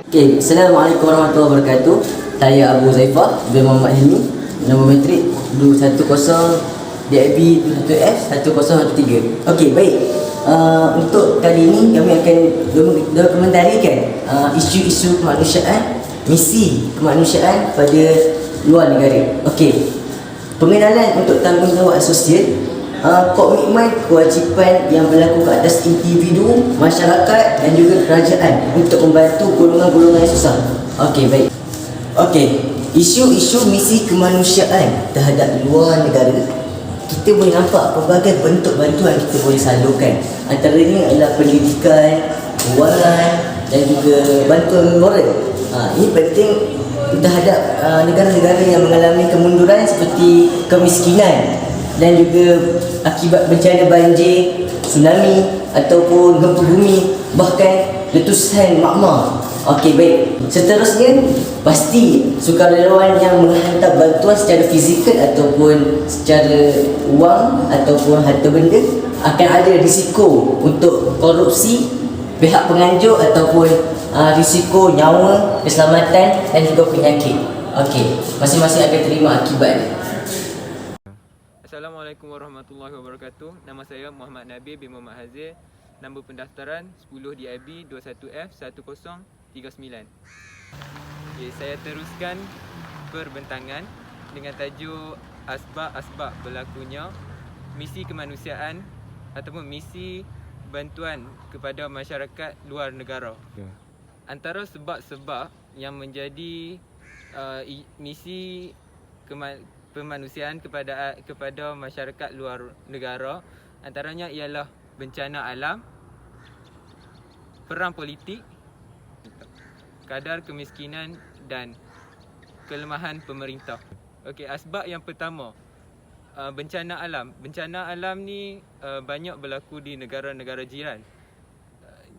Okay, Assalamualaikum warahmatullahi wabarakatuh. Saya Abu Zaifah bin Muhammad Hilmi. Nombor matrik 210 DIB 21F 1013. Okey, baik. Untuk kali ini kami akan dokumentarikan isu-isu kemanusiaan, misi kemanusiaan pada luar negara. Okey. Pengenalan untuk tanggungjawab sosial, komitmen kewajipan yang berlaku ke atas individu, masyarakat dan juga kerajaan untuk membantu golongan-golongan yang susah. Okey, baik. Okey, isu-isu misi kemanusiaan terhadap luar negara, kita boleh nampak pelbagai bentuk bantuan kita boleh salurkan. Antaranya adalah pendidikan, kewangan dan juga bantuan moral. Ini penting terhadap negara-negara yang mengalami kemunduran seperti kemiskinan dan juga akibat bencana banjir, tsunami ataupun gempa bumi, bahkan letusan magma. Okey, baik. Seterusnya, pasti sukarelawan yang menghantar bantuan secara fizikal ataupun secara wang ataupun harta benda akan ada risiko untuk korupsi pihak penganjur ataupun risiko nyawa, keselamatan dan juga penyakit. Okey, masing-masing akan terima akibatnya. Assalamualaikum warahmatullahi wabarakatuh. Nama saya Muhammad Nabil bin Muhammad Hazir. Nombor pendaftaran 10 DIB 21F 1039. Okay, saya teruskan perbentangan dengan tajuk asbab-asbab berlakunya misi kemanusiaan ataupun misi bantuan kepada masyarakat luar negara. Antara sebab-sebab yang menjadi misi kemanusiaan kepada masyarakat luar negara antaranya ialah bencana alam, perang politik, kadar kemiskinan dan kelemahan pemerintah. Okey, asbab yang pertama, bencana alam. Bencana alam ni banyak berlaku di negara-negara jiran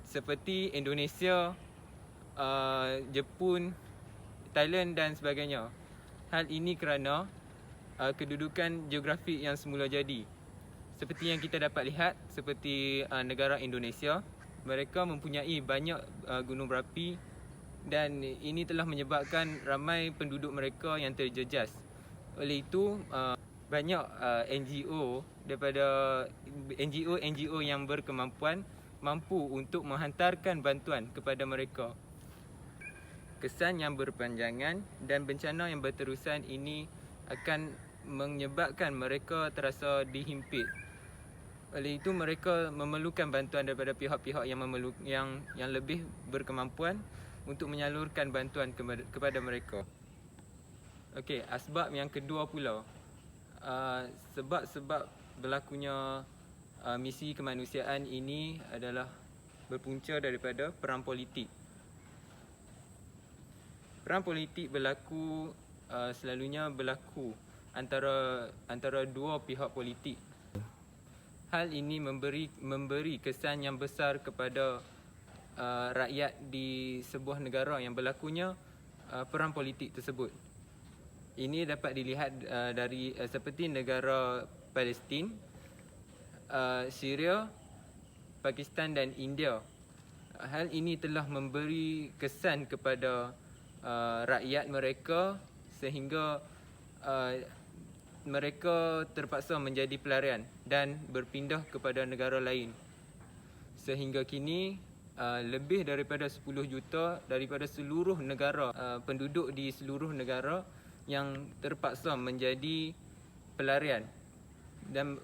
seperti Indonesia, Jepun, Thailand dan sebagainya. Hal ini kerana kedudukan geografik yang semula jadi. Seperti yang kita dapat lihat, seperti negara Indonesia, mereka mempunyai banyak gunung berapi dan ini telah menyebabkan ramai penduduk mereka yang terjejas. Oleh itu, banyak NGO yang berkemampuan mampu untuk menghantarkan bantuan kepada mereka. Kesan yang berpanjangan dan bencana yang berterusan ini akan menyebabkan mereka terasa dihimpit. Oleh itu mereka memerlukan bantuan daripada pihak-pihak yang lebih berkemampuan untuk menyalurkan bantuan kepada mereka. Okey, asbab yang kedua pula, sebab-sebab berlakunya misi kemanusiaan ini adalah berpunca daripada perang politik. Perang politik selalunya berlaku antara dua pihak politik. Hal ini memberi kesan yang besar kepada rakyat di sebuah negara yang berlakunya perang politik tersebut. Ini dapat dilihat dari seperti negara Palestin, Syria, Pakistan dan India. Hal ini telah memberi kesan kepada rakyat mereka sehingga mereka terpaksa menjadi pelarian dan berpindah kepada negara lain. Sehingga kini lebih daripada 10 juta daripada seluruh negara, penduduk di seluruh negara yang terpaksa menjadi pelarian dan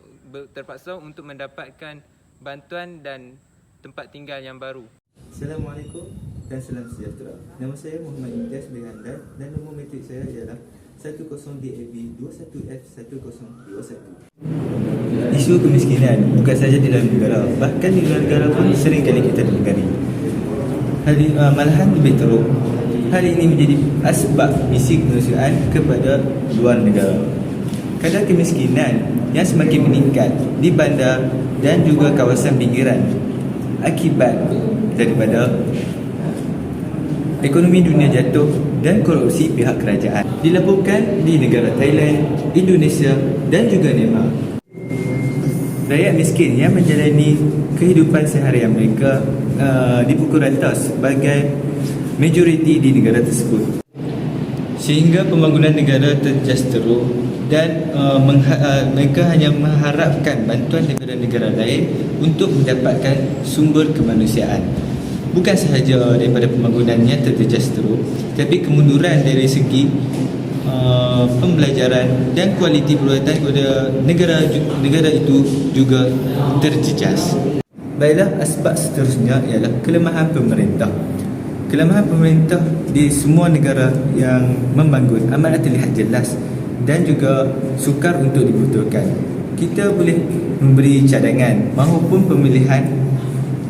terpaksa untuk mendapatkan bantuan dan tempat tinggal yang baru. Assalamualaikum dan salam sejahtera. Nama saya Muhammad Imtiaz bin Handan dan nombor matrik saya ialah 10 DAB 21F 1021. Isu kemiskinan bukan saja di dalam negara, bahkan di luar negara pun sering kali kita dengari. Malahan lebih teruk, hal ini menjadi asbab misi kemanusiaan kepada luar negara. Kadar kemiskinan yang semakin meningkat di bandar dan juga kawasan pinggiran akibat daripada ekonomi dunia jatuh dan korupsi pihak kerajaan dilaporkan di negara Thailand, Indonesia dan juga Myanmar. Rakyat miskin yang menjalani kehidupan seharian mereka dipukul rata sebagai majoriti di negara tersebut. Sehingga pembangunan negara terjastera dan mereka hanya mengharapkan bantuan daripada negara lain untuk mendapatkan sumber kemanusiaan. Bukan sahaja daripada pembangunannya terjastera, tapi kemunduran dari segi pembelajaran dan kualiti perubatan kepada negara itu juga terjejas. Baiklah, asbab seterusnya ialah kelemahan pemerintah. Kelemahan pemerintah di semua negara yang membangun amat terlihat jelas dan juga sukar untuk dibetulkan. Kita boleh memberi cadangan maupun pemilihan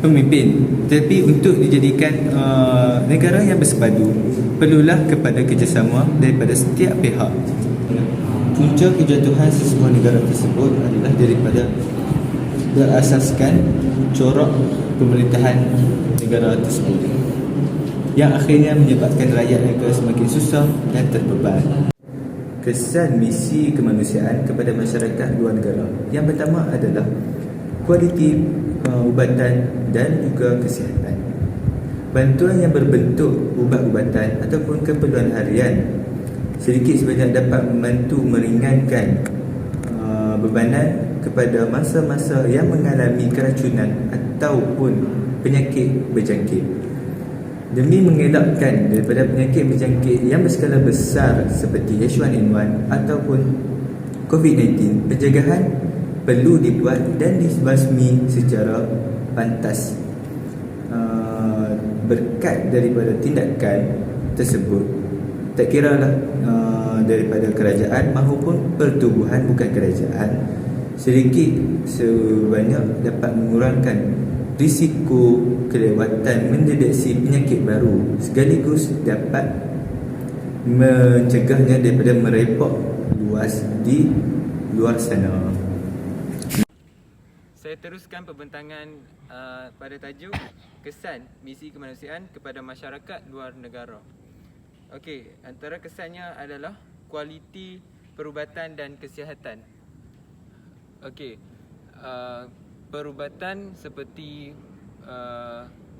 pemimpin, tetapi untuk dijadikan negara yang bersepadu perlulah kepada kerjasama daripada setiap pihak. Punca kejatuhan sesebuah negara tersebut adalah daripada berasaskan corak pemerintahan negara tersebut, yang akhirnya menyebabkan rakyat mereka semakin susah dan terbeban. Kesan misi kemanusiaan kepada masyarakat luar negara. Yang pertama adalah kualiti ubatan dan juga kesihatan. Bantuan yang berbentuk ubat-ubatan ataupun keperluan harian sedikit sebanyak dapat membantu meringankan bebanan kepada masa-masa yang mengalami keracunan ataupun penyakit berjangkit. Demi mengelakkan daripada penyakit berjangkit yang berskala besar seperti H1N1 ataupun COVID-19, pencegahan perlu dibuat dan dibasmi secara pantas. Berkat daripada tindakan tersebut, tak kiralah daripada kerajaan maupun pertubuhan bukan kerajaan, sedikit sebanyak dapat mengurangkan risiko kelewatan mendeteksi penyakit baru sekaligus dapat mencegahnya daripada merepok luas di luar sana. Saya teruskan pembentangan pada tajuk kesan misi kemanusiaan kepada masyarakat luar negara. Okey, antara kesannya adalah kualiti perubatan dan kesihatan. Okey, perubatan seperti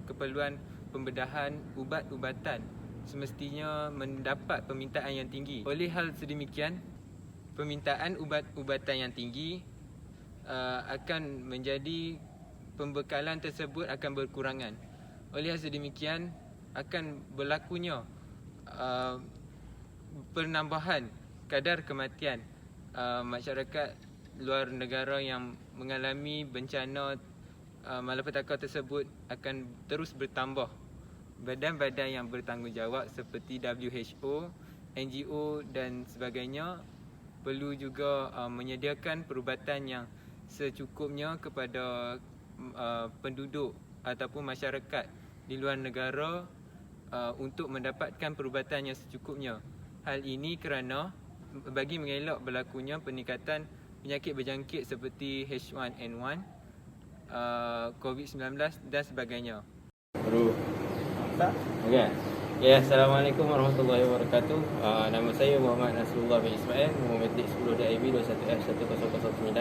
keperluan pembedahan ubat-ubatan semestinya mendapat permintaan yang tinggi. Oleh hal sedemikian, permintaan ubat-ubatan yang tinggi akan menjadi pembekalan tersebut akan berkurangan. Oleh hal sedemikian, akan berlakunya penambahan kadar kematian masyarakat luar negara yang mengalami bencana malapetaka tersebut akan terus bertambah. Badan-badan yang bertanggungjawab seperti WHO, NGO dan sebagainya perlu juga menyediakan perubatan yang secukupnya kepada penduduk ataupun masyarakat di luar negara untuk mendapatkan perubatan yang secukupnya. Hal ini kerana bagi mengelak berlakunya peningkatan penyakit berjangkit seperti H1N1, COVID-19 dan sebagainya. Okay. Ya, Assalamualaikum warahmatullahi wabarakatuh. Nama saya Muhammad Nasrullah bin Ismail, nombor matrik 10.IB 21F1009.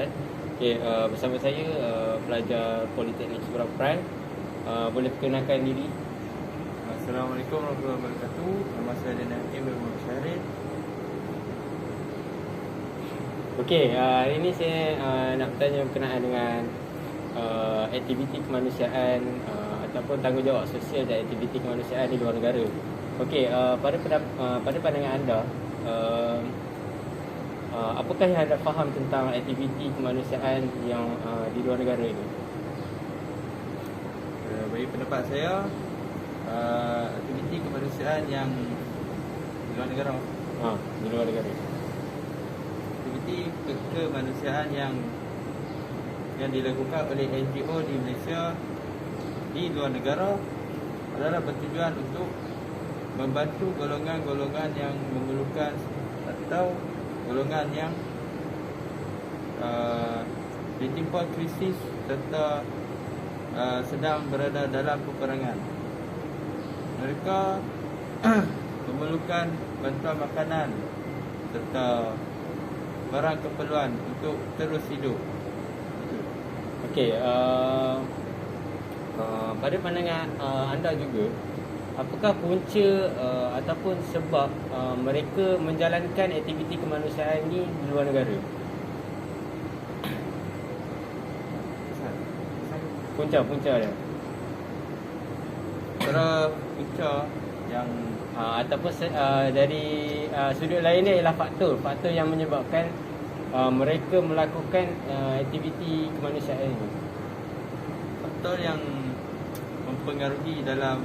Okay, bersama saya pelajar Politeknik Surau Prime. Boleh perkenalkan diri? Assalamualaikum warahmatullahi wabarakatuh. Nama saya Naim bin Syarif. Okey, hari ini saya nak bertanya berkenaan dengan aktiviti kemanusiaan ataupun tanggungjawab sosial dan aktiviti kemanusiaan di luar negara. Okey, pada pandangan anda, apakah yang anda faham tentang aktiviti kemanusiaan yang di luar negara ini? Bagi pendapat saya, aktiviti kemanusiaan yang di luar negara, Di luar negara. aktiviti kemanusiaan yang dilakukan oleh NGO di Malaysia di luar negara adalah bertujuan untuk membantu golongan-golongan yang memerlukan atau golongan yang ditimpa krisis serta sedang berada dalam peperangan. Mereka memerlukan bantuan makanan serta barang keperluan untuk terus hidup. Okey, pada pandangan anda juga, apakah punca ataupun sebab mereka menjalankan aktiviti kemanusiaan ni di luar negara? Punca dia. Cara punca yang Ataupun dari sudut lain dia ialah faktor yang menyebabkan mereka melakukan aktiviti kemanusiaan ini. faktor yang mempengaruhi dalam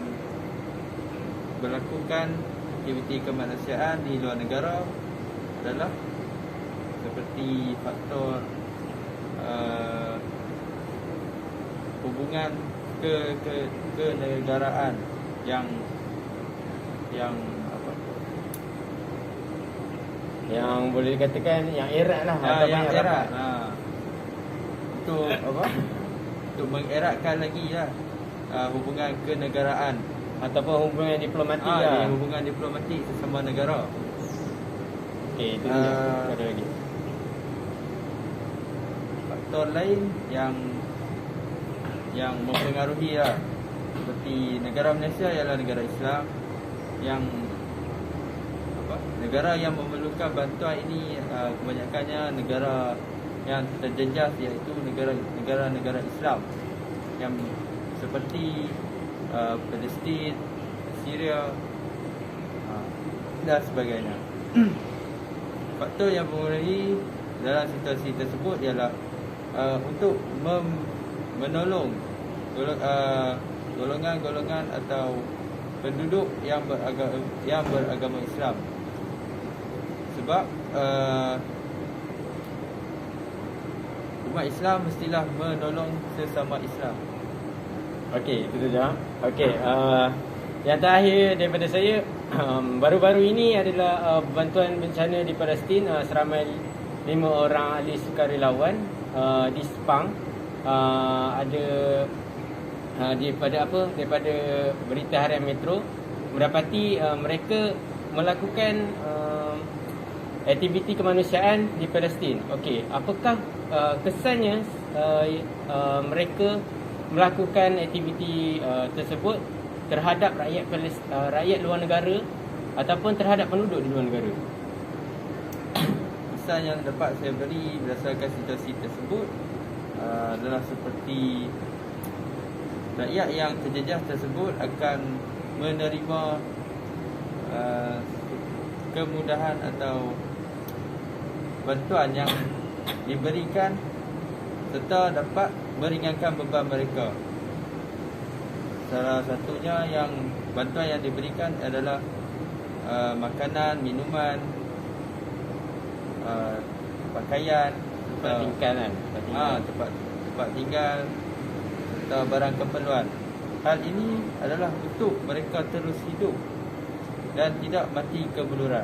melakukan aktiviti kemanusiaan di luar negara adalah seperti faktor hubungan kenegaraan yang apa? Yang boleh dikatakan yang erat lah, Yang banyak erat. rapat. Untuk apa? Untuk mengeratkan lagi lah hubungan kenegaraan Ataupun hubungan diplomatik hubungan diplomatik sesama negara. Okey, itu dia. Ada lagi. Faktor lain yang mempengaruhi lah, seperti negara Malaysia ialah negara Islam yang negara yang memerlukan bantuan ini kebanyakannya negara yang terjejas, iaitu negara-negara Islam yang seperti Palestin, Syria dan sebagainya. Faktor yang mempengaruhi dalam situasi tersebut ialah untuk menolong golongan-golongan atau penduduk yang beragama Islam. Sebab umat Islam mestilah menolong sesama Islam. Okey, itu saja. Okey, yang terakhir daripada saya, baru-baru ini adalah bantuan bencana di Palestin, seramai 5 orang ahli sukarelawan di Sepang. Ada daripada berita harian Metro mendapati mereka melakukan aktiviti kemanusiaan di Palestin. Okey, apakah kesannya mereka melakukan aktiviti tersebut terhadap rakyat luar negara ataupun terhadap penduduk di luar negara? Kesan yang dapat saya beri berdasarkan situasi tersebut adalah seperti rakyat yang terjejas tersebut akan menerima kemudahan atau bantuan yang diberikan serta dapat meringankan beban mereka. Salah satunya yang bantuan yang diberikan adalah makanan, minuman, pakaian, Tempat tinggal atau barang keperluan. Hal ini adalah untuk mereka terus hidup dan tidak mati kebeluran.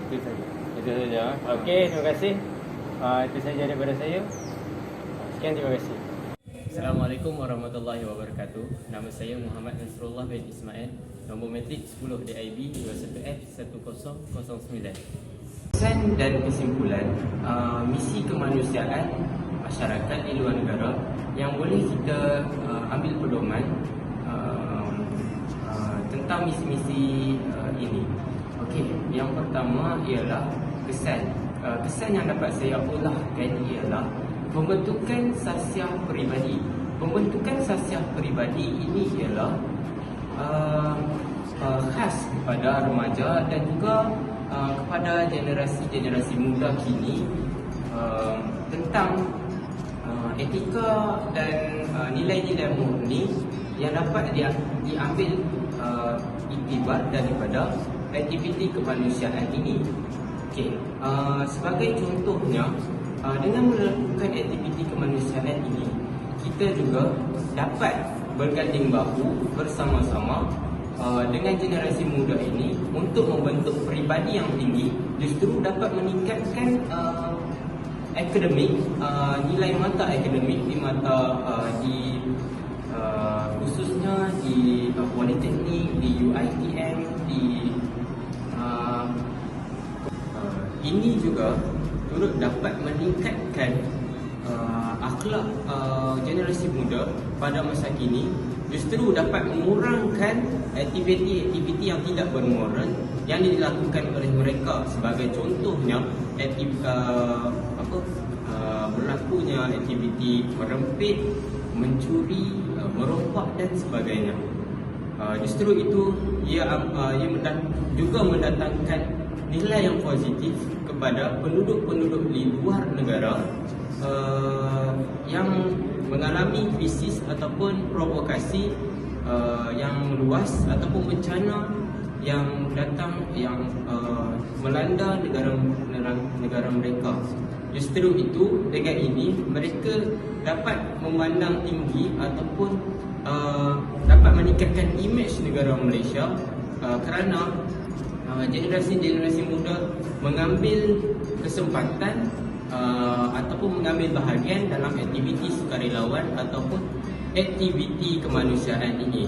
Itu saja. Itu saja. Okey, terima kasih. Itu saja daripada saya. Sekian, terima kasih. Assalamualaikum warahmatullahi wabarakatuh. Nama saya Muhammad Nasrullah bin Ismail. Nombor metrik 10 DIB 21F1009. Kesan dan kesimpulan misi kemanusiaan masyarakat di luar negara yang boleh kita ambil pedoman tentang misi-misi ini. Okey, yang pertama ialah kesan. Kesan yang dapat saya ulahkan ialah pembentukan sasiah peribadi. Pembentukan sasiah peribadi ini ialah khas kepada remaja dan juga kepada generasi muda kini tentang etika dan nilai-nilai murni yang dapat diambil iktibar daripada aktiviti kemanusiaan ini. Okey, sebagai contohnya, dengan melakukan aktiviti kemanusiaan ini, kita juga dapat berganding bahu bersama-sama dengan generasi muda ini untuk membentuk peribadi yang tinggi, justru dapat meningkatkan akademik, nilai mata akademik di mata khususnya di politeknik, di UiTM, ini juga turut dapat meningkatkan akhlak generasi muda pada masa kini justru dapat mengurangkan aktiviti-aktiviti yang tidak bermoral yang dilakukan oleh mereka. Sebagai contohnya berlakunya aktiviti merempit, mencuri, merompak dan sebagainya. Justru itu ia juga mendatangkan nilai yang positif kepada penduduk-penduduk di luar negara yang mengalami krisis ataupun provokasi yang luas ataupun bencana yang datang yang melanda negara mereka. Justru itu dengan ini mereka dapat memandang tinggi ataupun dapat meningkatkan imej negara Malaysia kerana generasi-generasi muda mengambil kesempatan ataupun mengambil bahagian dalam aktiviti sukarelawan ataupun aktiviti kemanusiaan ini.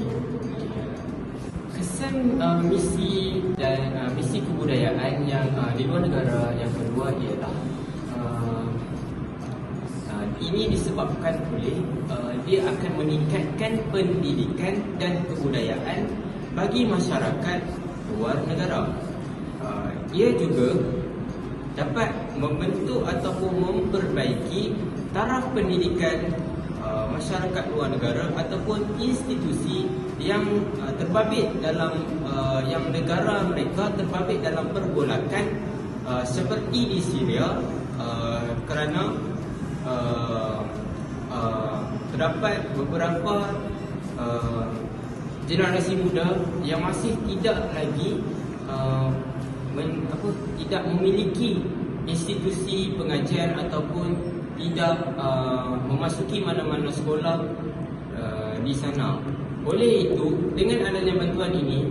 Kesan misi dan misi kebudayaan yang di luar negara yang kedua ialah ini disebabkan oleh dia akan meningkatkan pendidikan dan kebudayaan bagi masyarakat luar negara. Ia juga dapat membentuk ataupun memperbaiki taraf pendidikan masyarakat luar negara ataupun institusi yang terbabit dalam yang negara mereka terbabit dalam pergolakan seperti di Syria kerana terdapat beberapa generasi muda yang masih tidak lagi tidak memiliki institusi pengajian ataupun tidak memasuki mana-mana sekolah di sana. Oleh itu, dengan adanya bantuan ini,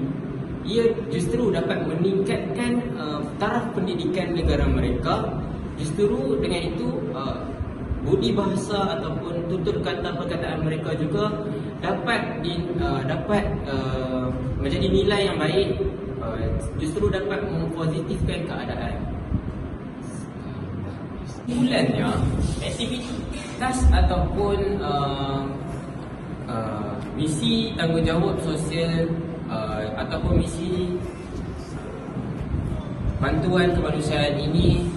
ia justru dapat meningkatkan taraf pendidikan negara mereka. Justru dengan itu budi bahasa ataupun tutur kata perkataan mereka juga dapat menjadi nilai yang baik, justru dapat mempositifkan keadaan. Bulannya aktivitas ataupun misi tanggungjawab sosial ataupun misi bantuan kemanusiaan ini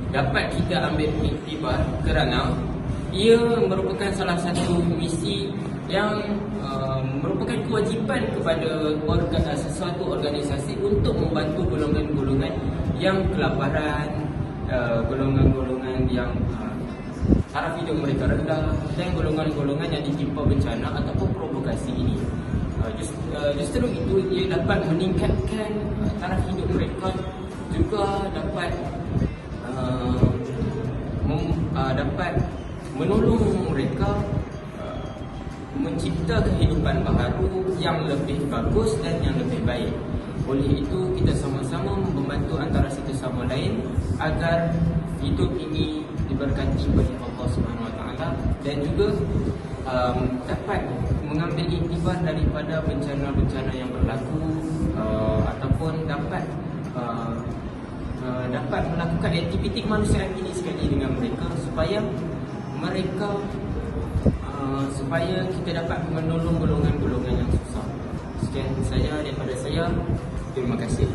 dapat kita ambil iktibar kerana ia merupakan salah satu misi yang merupakan kewajipan kepada sesuatu organisasi untuk membantu golongan-golongan yang kelaparan, golongan-golongan yang taraf hidup mereka rendah dan golongan-golongan yang ditimpa bencana ataupun provokasi ini. Justru itu ia dapat meningkatkan taraf hidup mereka, juga dapat menolong mereka mencipta kehidupan baharu yang lebih bagus dan yang lebih baik. Oleh itu, kita sama-sama membantu antara satu sama lain agar hidup ini diberkati oleh Allah Subhanahu Wa Taala dan juga dapat mengambil iktibar daripada bencana-bencana yang berlaku ataupun dapat melakukan aktiviti kemanusiaan ini sekali dengan mereka supaya kita dapat menolong golongan-golongan yang susah. Sekian saja daripada saya. Terima kasih.